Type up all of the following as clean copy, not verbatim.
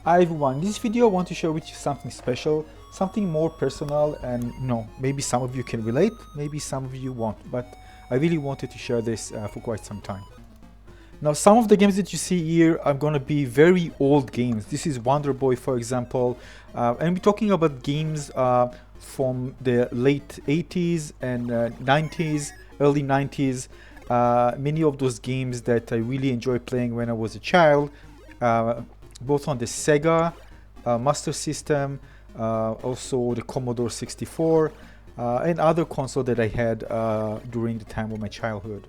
Hi everyone, in this video I want to share with you something special, something more personal, and maybe some of you can relate, maybe some of you won't, but I really wanted to share this for quite some time. Now some of the games that you see here are gonna be very old games. This is Wonder Boy, for example, and we're talking about games from the late 80s and 90s, early 90s. Many of those games that I really enjoyed playing when I was a child. Both on the Sega Master System, also the Commodore 64, and other consoles that I had during the time of my childhood.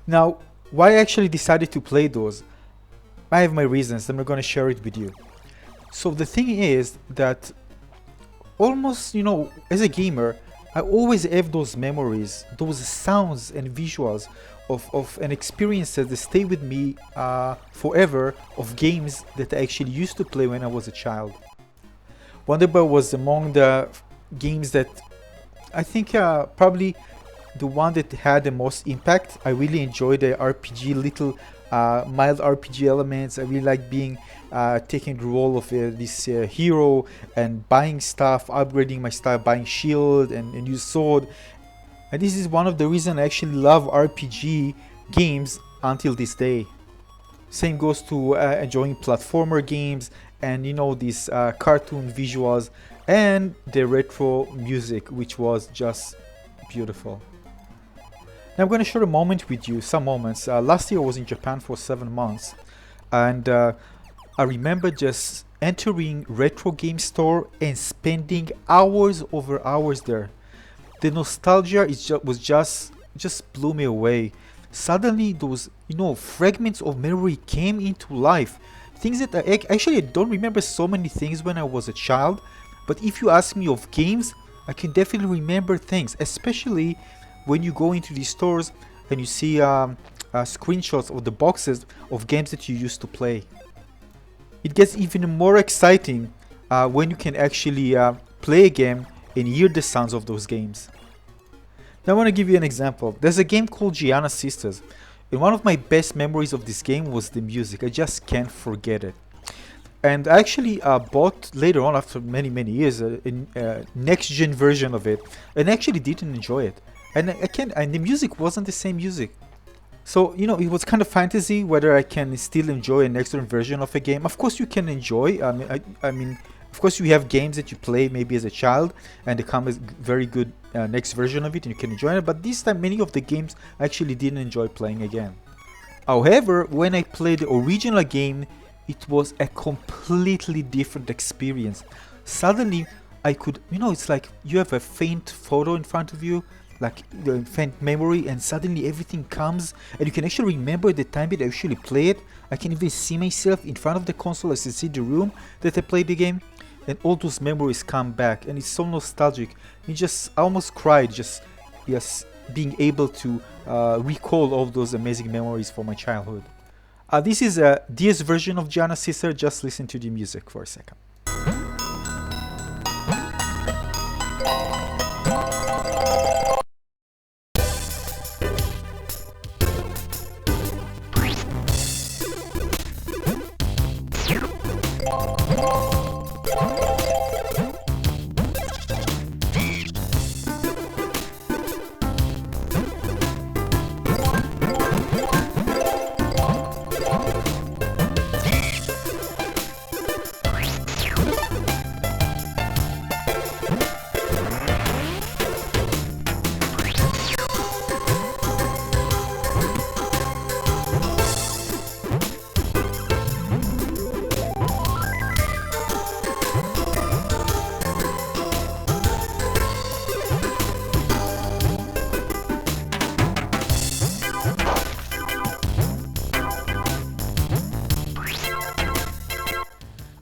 Now, why I actually decided to play those? I have my reasons, and I'm going to share it with you. So the thing is that almost, as a gamer, I always have those memories, those sounds and visuals of an experiences that stay with me forever, of games that I actually used to play when I was a child. Wonder Boy was among the games that I think probably the one that had the most impact. I really enjoyed the RPG, little mild RPG elements. I really like being taking the role of this hero and buying stuff, upgrading my stuff, buying shield and new sword. And this is one of the reasons I actually love RPG games until this day. Same goes to enjoying platformer games and these cartoon visuals and the retro music, which was just beautiful. Now I'm going to share a moment with you, some moments. Last year I was in Japan for 7 months, and I remember just entering retro game store and spending hours over hours there. The nostalgia was just blew me away. Suddenly those fragments of memory came into life. Things that I don't remember so many things when I was a child, but if you ask me of games, I can definitely remember things, especially when you go into these stores and you see screenshots of the boxes of games that you used to play. It gets even more exciting when you can actually play a game and hear the sounds of those games. Now I want to give you an example. There's a game called Giana Sisters, and one of my best memories of this game was the music. I just can't forget it. And I actually bought later on, after many years, a next gen version of it, and actually didn't enjoy it. And and the music wasn't the same music. So it was kind of fantasy whether I can still enjoy a next gen version of a game. Of course you can enjoy. I mean, of course you have games that you play maybe as a child and they come as very good next version of it and you can enjoy it. But this time many of the games I actually didn't enjoy playing again. However, when I played the original game, it was a completely different experience. Suddenly I could, it's like you have a faint photo in front of you, like the faint memory, and suddenly everything comes and you can actually remember the time that I actually played. I can even see myself in front of the console as I see the room that I played the game, and all those memories come back and it's so nostalgic. I almost cried just being able to recall all those amazing memories from my childhood. This is a DS version of Giana Sister. Just listen to the music for a second.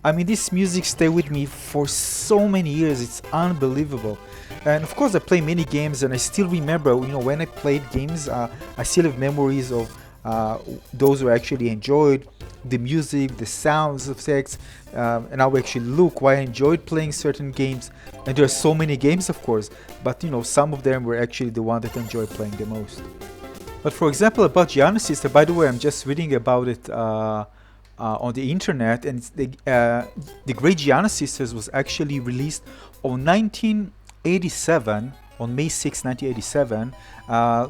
I mean, this music stayed with me for so many years. It's unbelievable. And of course I play many games and I still remember, when I played games, I still have memories of those who I actually enjoyed, the music, the sounds of sex, and how I actually look, why I enjoyed playing certain games. And there are so many games, of course, but some of them were actually the one that I enjoyed playing the most. But for example, about Giana Sister, by the way, I'm just reading about it on the internet, and it's the Great Giana Sisters was actually released on 1987, on May 6, 1987,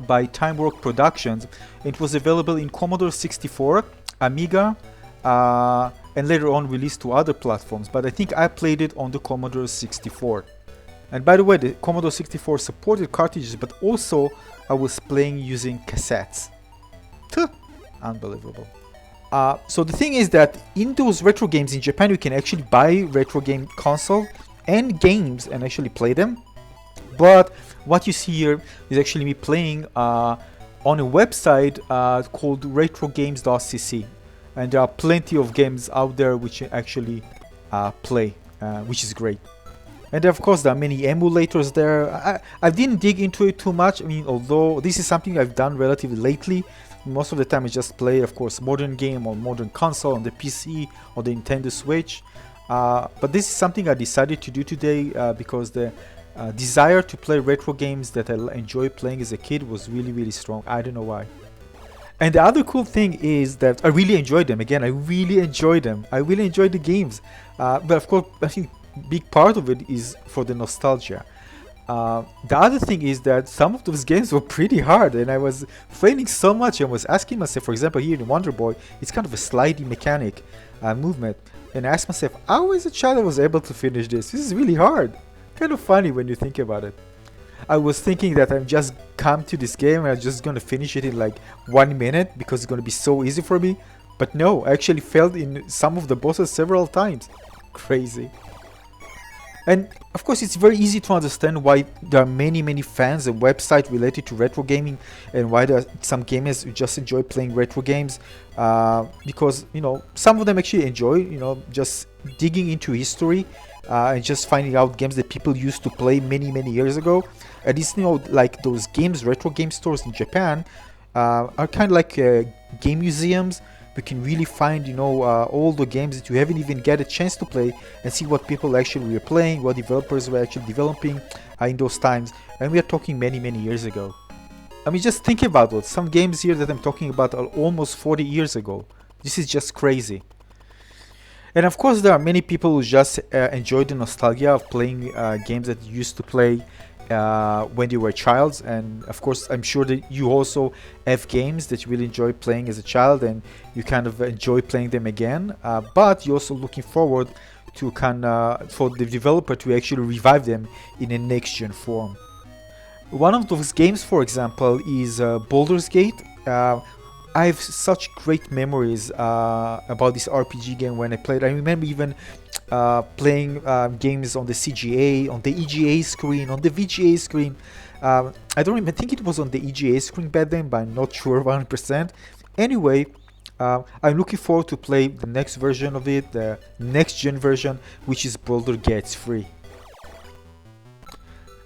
by Timework Productions. It was available in Commodore 64, Amiga, and later on released to other platforms, but I think I played it on the Commodore 64. And by the way, the Commodore 64 supported cartridges, but also I was playing using cassettes. Unbelievable. So the thing is that in those retro games in Japan, you can actually buy retro game console and games and actually play them. But what you see here is actually me playing on a website called retrogames.cc. And there are plenty of games out there which you actually play, which is great. And of course there are many emulators there. I didn't dig into it too much. I mean, although this is something I've done relatively lately. Most of the time I just play, of course, modern game or modern console on the PC or the Nintendo Switch. But this is something I decided to do today because the desire to play retro games that I enjoyed playing as a kid was really strong. I don't know why. And the other cool thing is that I really enjoyed them. Again, I really enjoyed them. I really enjoyed the games. But of course, I think big part of it is for the nostalgia. The other thing is that some of those games were pretty hard, and I was failing so much. I was asking myself, for example, here in Wonder Boy, it's kind of a slidey mechanic movement, and I asked myself, how as a child I was able to finish this? This is really hard. Kind of funny when you think about it. I was thinking that I'm just come to this game and I'm just gonna finish it in like 1 minute because it's gonna be so easy for me. But no, I actually failed in some of the bosses several times. Crazy. And of course it's very easy to understand why there are many fans and websites related to retro gaming, and why there are some gamers who just enjoy playing retro games, because, you know, some of them actually enjoy, you know, just digging into history and just finding out games that people used to play many years ago. And it's, you know, like those games, retro game stores in Japan are kind of like game museums. You can really find, you know, all the games that you haven't even get a chance to play, and see what people actually were playing, what developers were actually developing in those times. And we are talking many years ago. I mean, just think about it. Some games here that I'm talking about are almost 40 years ago. This is just crazy. And of course there are many people who just enjoy the nostalgia of playing games that you used to play when you were a child. And of course I'm sure that you also have games that you really enjoy playing as a child, and you kind of enjoy playing them again, but you're also looking forward to for the developer to actually revive them in a next gen form. One of those games, for example, is Baldur's Gate. I have such great memories about this RPG game when I played. I remember even playing games on the CGA, on the EGA screen, on the VGA screen. I don't even think it was on the EGA screen back then, but I'm not sure 100%. Anyway, I'm looking forward to play the next version of it, the next gen version, which is Baldur's Gate 3.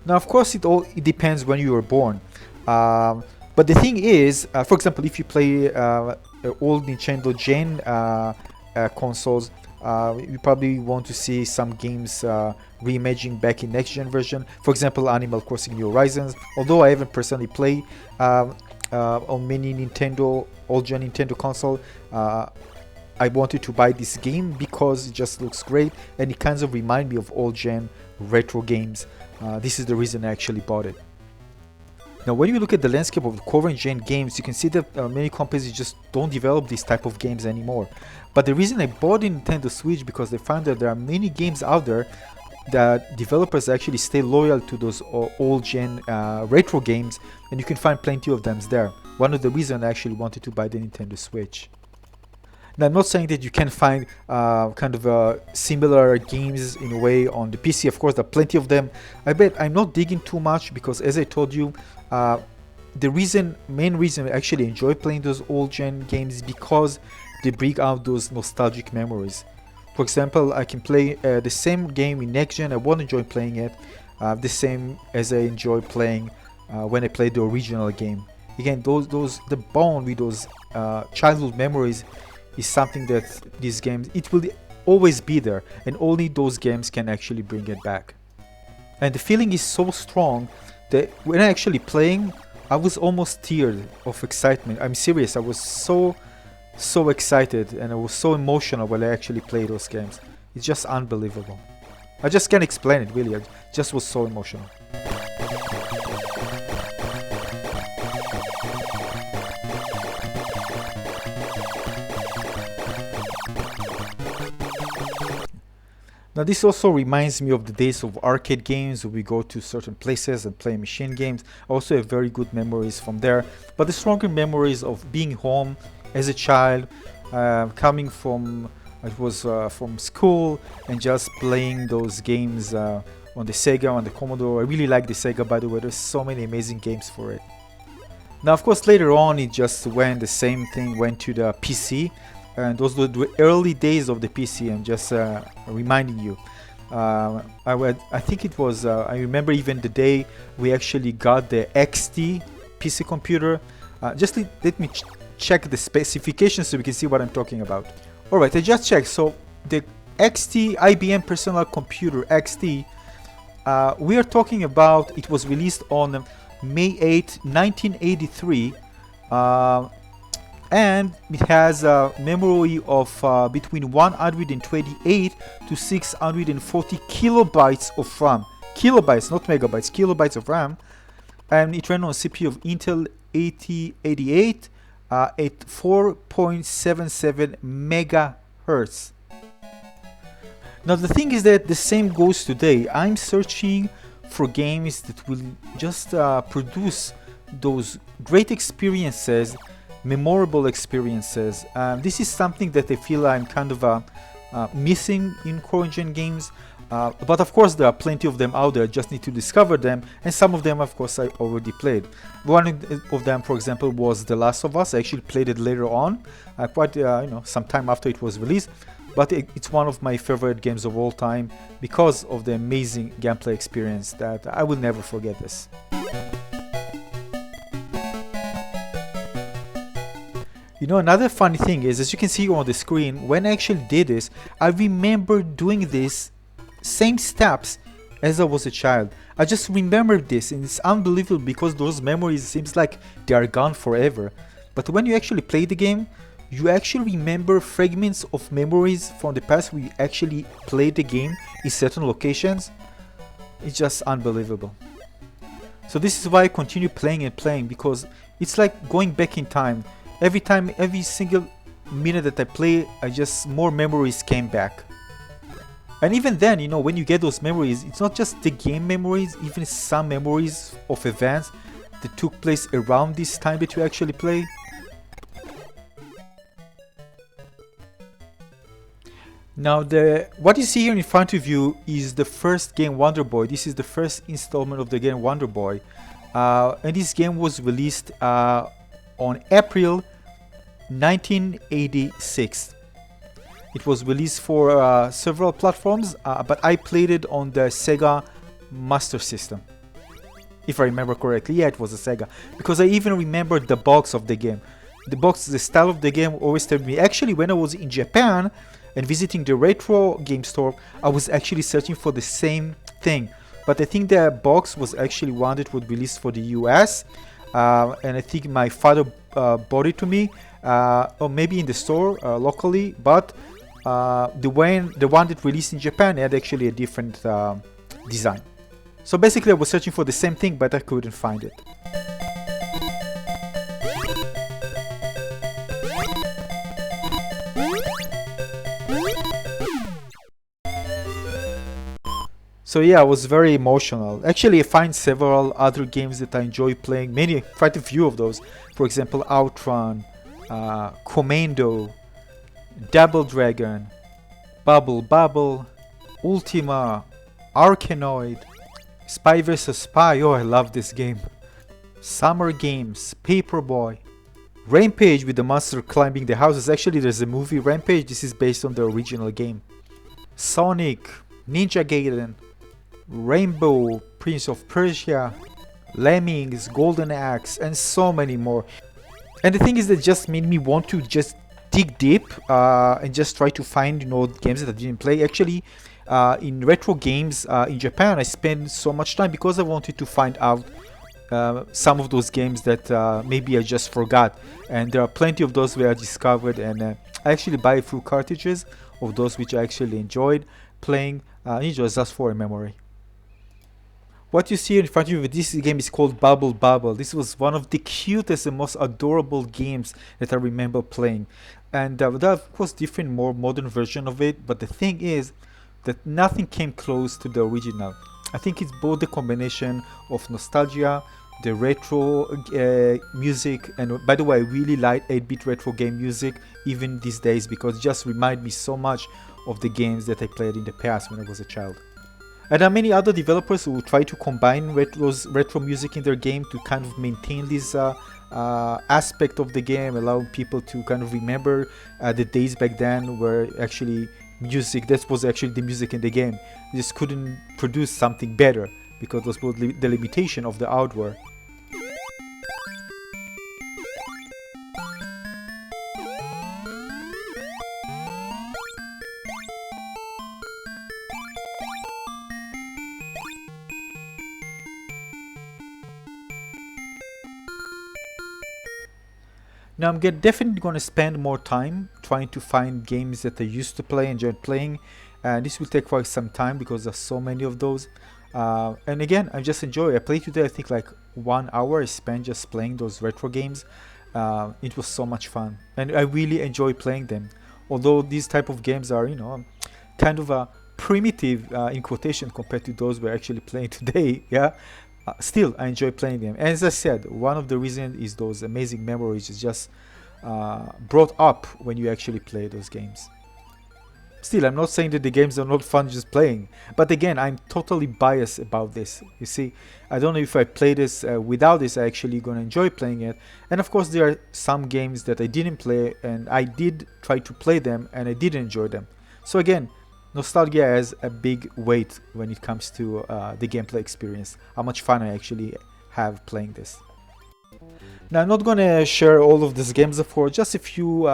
Now, of course, it depends when you were born. But the thing is, for example, if you play old Nintendo Gen consoles, you probably want to see some games reimagining back in next gen version. For example, Animal Crossing New Horizons. Although I haven't personally played on many Nintendo old gen Nintendo console, I wanted to buy this game because it just looks great and it kind of reminds me of old gen retro games. This is the reason I actually bought it. Now, when you look at the landscape of the current gen games, you can see that many companies just don't develop these type of games anymore. But the reason I bought the Nintendo Switch, because they found that there are many games out there that developers actually stay loyal to those old gen retro games, and you can find plenty of them there. One of the reasons I actually wanted to buy the Nintendo Switch. Now, I'm not saying that you can find similar games in a way on the PC. Of course, there are plenty of them. I bet I'm not digging too much because, as I told you, the main reason I actually enjoy playing those old gen games is because they bring out those nostalgic memories. For example, I can play the same game in next gen. I won't enjoy playing it the same as I enjoy playing when I played the original game. Again, the bond with those childhood memories is something that these games, it will always be there, and only those games can actually bring it back. And the feeling is so strong that when I actually playing, I was almost teared of excitement. I'm serious, I was so so excited and I was so emotional when I actually played those games. It's just unbelievable. I just can't explain it really. I just was so emotional. Now this also reminds me of the days of arcade games where we go to certain places and play machine games. I also have very good memories from there, but the stronger memories of being home as a child, coming from from school and just playing those games on the Sega, on the Commodore. I really like the Sega, by the way. There's so many amazing games for it. Now of course later on it just went, the same thing went to the PC. And those were the early days of the PC. I'm just reminding you. I think it was, I remember even the day we actually got the XT PC computer. Just let me check the specifications so we can see what I'm talking about. Alright, I just checked. So the XT IBM Personal Computer XT, we are talking about, it was released on May 8, 1983. And it has a memory of between 128 to 640 kilobytes of RAM. Kilobytes, not megabytes, kilobytes of RAM. And it ran on a CPU of Intel 8088 at 4.77 megahertz. Now the thing is that the same goes today. I'm searching for games that will just produce those great experiences, memorable experiences. This is something that I feel I'm kind of missing in current gen games, but of course there are plenty of them out there. I just need to discover them, and some of them of course I already played. One of them, for example, was The Last of Us. I actually played it later on, quite some time after it was released, but it's one of my favorite games of all time because of the amazing gameplay experience that I will never forget this. You know, another funny thing is, as you can see on the screen, when I actually did this, I remember doing this same steps as I was a child. I just remembered this, and it's unbelievable because those memories seems like they are gone forever. But when you actually play the game, you actually remember fragments of memories from the past where you actually played the game in certain locations. It's just unbelievable. So this is why I continue playing and playing, because it's like going back in time. Every time, every single minute that I play, more memories came back. And even then, you know, when you get those memories, it's not just the game memories, even some memories of events that took place around this time that you actually play. Now, what you see here in front of you is the first game, Wonder Boy. This is the first installment of the game Wonder Boy. And this game was released on April 1986. It was released for several platforms, but I played it on the Sega Master System, if I remember correctly. Yeah, it was a Sega, because I even remember the box of the game. The style of the game always told me. Actually, when I was in Japan and visiting the retro game store, I was actually searching for the same thing, but I think the box was actually one that was released for the US, and I think my father bought it to me, or maybe in the store locally, but the one that released in Japan had actually a different design. So basically I was searching for the same thing, but I couldn't find it. So yeah, I was very emotional. Actually, I find several other games that I enjoy playing, quite a few of those. For example, Outrun, Commando, Double Dragon, Bobble, Ultima, Arkanoid, Spy vs Spy. Oh, I love this game. Summer Games, Paperboy, Rampage with the monster climbing the houses. Actually, there's a movie Rampage. This is based on the original game. Sonic, Ninja Gaiden, Rainbow, Prince of Persia, Lemmings, Golden Axe, and so many more. And the thing is that just made me want to just dig deep and just try to find, games that I didn't play. Actually, in retro games in Japan, I spent so much time because I wanted to find out some of those games that maybe I just forgot, and there are plenty of those where I discovered, and I actually buy a few cartridges of those which I actually enjoyed playing. It was just for a memory. What you see in front of you, this game is called Bobble. This was one of the cutest and most adorable games that I remember playing. And there are of course different more modern version of it, but the thing is that nothing came close to the original. I think it's both the combination of nostalgia, the retro music, and by the way, I really like 8-bit retro game music even these days because it just reminds me so much of the games that I played in the past when I was a child. And there are many other developers who try to combine retro music in their game to kind of maintain this aspect of the game, allowing people to kind of remember the days back then where actually music, that was actually the music in the game. You just couldn't produce something better because those were the limitation of the hardware. Now I'm definitely going to spend more time trying to find games that I used to play, enjoyed playing. This will take quite some time because there's so many of those. And again, I just enjoy. I played today, I think like 1 hour I spent just playing those retro games. It was so much fun, and I really enjoy playing them. Although these type of games are, you know, kind of a primitive in quotation compared to those we're actually playing today. Yeah. Still, I enjoy playing them. And as I said, one of the reasons is those amazing memories is just brought up when you actually play those games. Still, I'm not saying that the games are not fun just playing. But again, I'm totally biased about this. You see, I don't know if I play this without this, I actually gonna enjoy playing it. And of course, there are some games that I didn't play and I did try to play them and I did enjoy them. So again, nostalgia has a big weight when it comes to the gameplay experience, how much fun I actually have playing this. Now I'm not gonna share all of these games, of course, just a few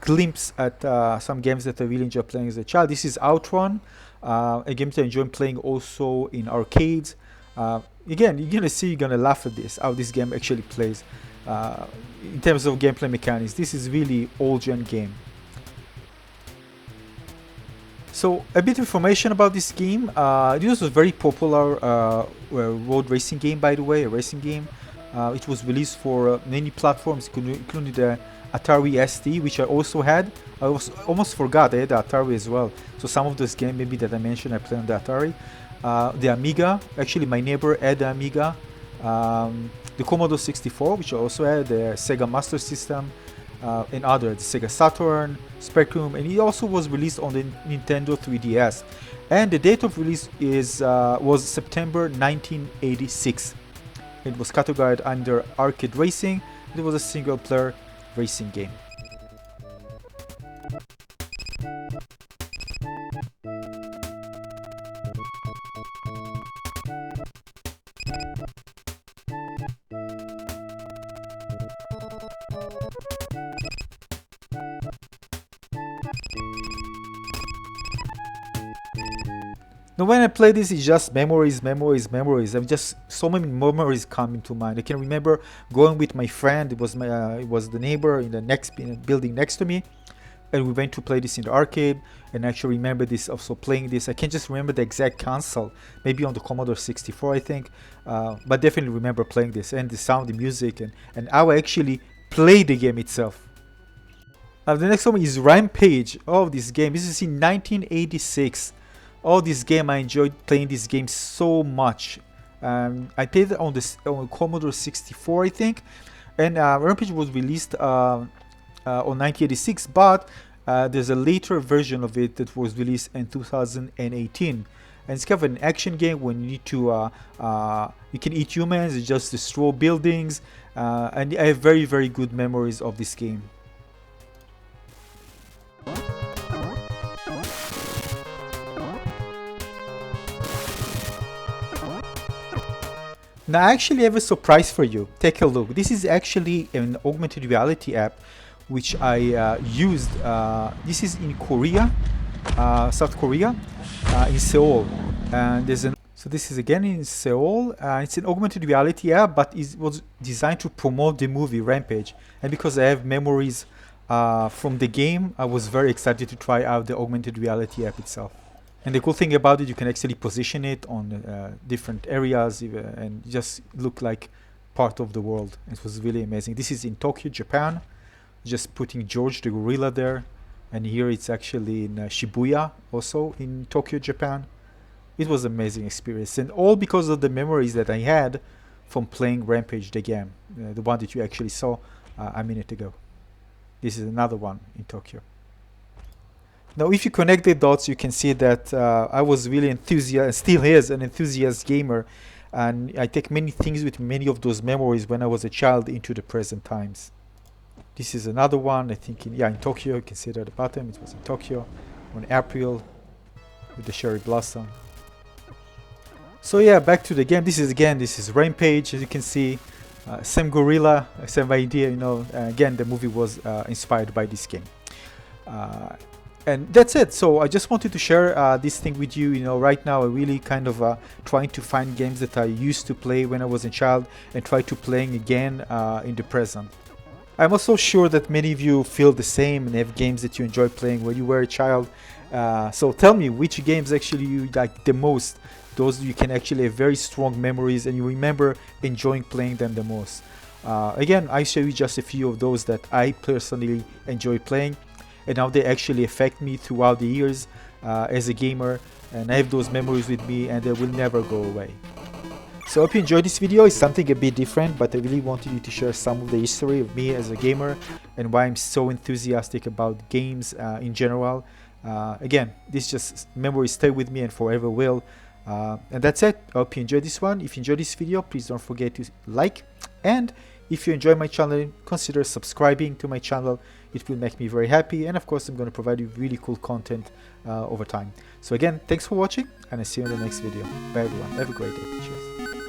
glimpses at some games that I really enjoy playing as a child. This is Outrun, a game that I enjoy playing also in arcades. Again, you're gonna see, you're gonna laugh at this, how this game actually plays. In terms of gameplay mechanics, this is really old-gen game. So a bit of information about this game. This was a very popular road racing game, by the way, a racing game. It was released for many platforms, including the Atari ST, which I also had. I almost forgot I had the Atari as well. So some of those games maybe that I mentioned I played on the Atari. The Amiga, actually my neighbor had the Amiga. The Commodore 64, which I also had, the Sega Master System. And other, the Sega Saturn, Spectrum, and it also was released on the Nintendo 3DS. And the date of release was September 1986. It was categorized under arcade racing. It was a single-player racing game. Now when I play this, it's just memories. I'm just so many memories come into mind. I can remember going with my friend. It was the neighbor in the next building next to me, and we went to play this in the arcade. And I actually remember this, also playing this. I can't just remember the exact console, maybe on the Commodore 64, I think, but definitely remember playing this and the sound, the music, and how I actually played the game itself. The next one is Rampage. Oh, this game. This is in 1986. Oh, this game, I enjoyed playing this game so much. I played it on Commodore 64, I think, and Rampage was released on 1986, but there's a later version of it that was released in 2018. And it's kind of an action game when you need to, you can eat humans, you just destroy buildings, and I have very, very good memories of this game. Now I actually have a surprise for you. Take a look. This is actually an augmented reality app which I used. This is in Korea, South Korea, in Seoul. And So this is again in Seoul. It's an augmented reality app, but it was designed to promote the movie Rampage. And because I have memories from the game, I was very excited to try out the augmented reality app itself. And the cool thing about it, you can actually position it on different areas and just look like part of the world. It was really amazing. This is in Tokyo, Japan. Just putting George the gorilla there. And here it's actually in Shibuya, also in Tokyo, Japan. It was an amazing experience, and all because of the memories that I had from playing Rampage the game, the one that you actually saw a minute ago. This is another one in Tokyo. Now if you connect the dots, you can see that I was really enthusiastic, still is an enthusiast gamer, and I take many things with many of those memories when I was a child into the present times. This is another one, I think in Tokyo. You can see it at the bottom, it was in Tokyo on April with the cherry blossom. So yeah, back to the game. This is Rampage. As you can see, same gorilla, same idea. Again, the movie was inspired by this game, and that's it. So I just wanted to share this thing with you. Right now I'm really kind of trying to find games that I used to play when I was a child and try to playing again in the present. I'm also sure that many of you feel the same and have games that you enjoy playing when you were a child. So tell me which games actually you like the most. Those you can actually have very strong memories and you remember enjoying playing them the most. Again, I show you just a few of those that I personally enjoy playing and how they actually affect me throughout the years as a gamer, and I have those memories with me and they will never go away. So I hope you enjoyed this video. It's something a bit different, but I really wanted you to share some of the history of me as a gamer and why I'm so enthusiastic about games in general. Again, this just memories stay with me and forever will. And that's it. I hope you enjoyed this one. If you enjoyed this video, please don't forget to like, and if you enjoy my channel, consider subscribing to my channel. It will make me very happy, and of course I'm going to provide you really cool content over time. So again, thanks for watching, and I'll see you in the next video. Bye everyone, have a great day. Cheers.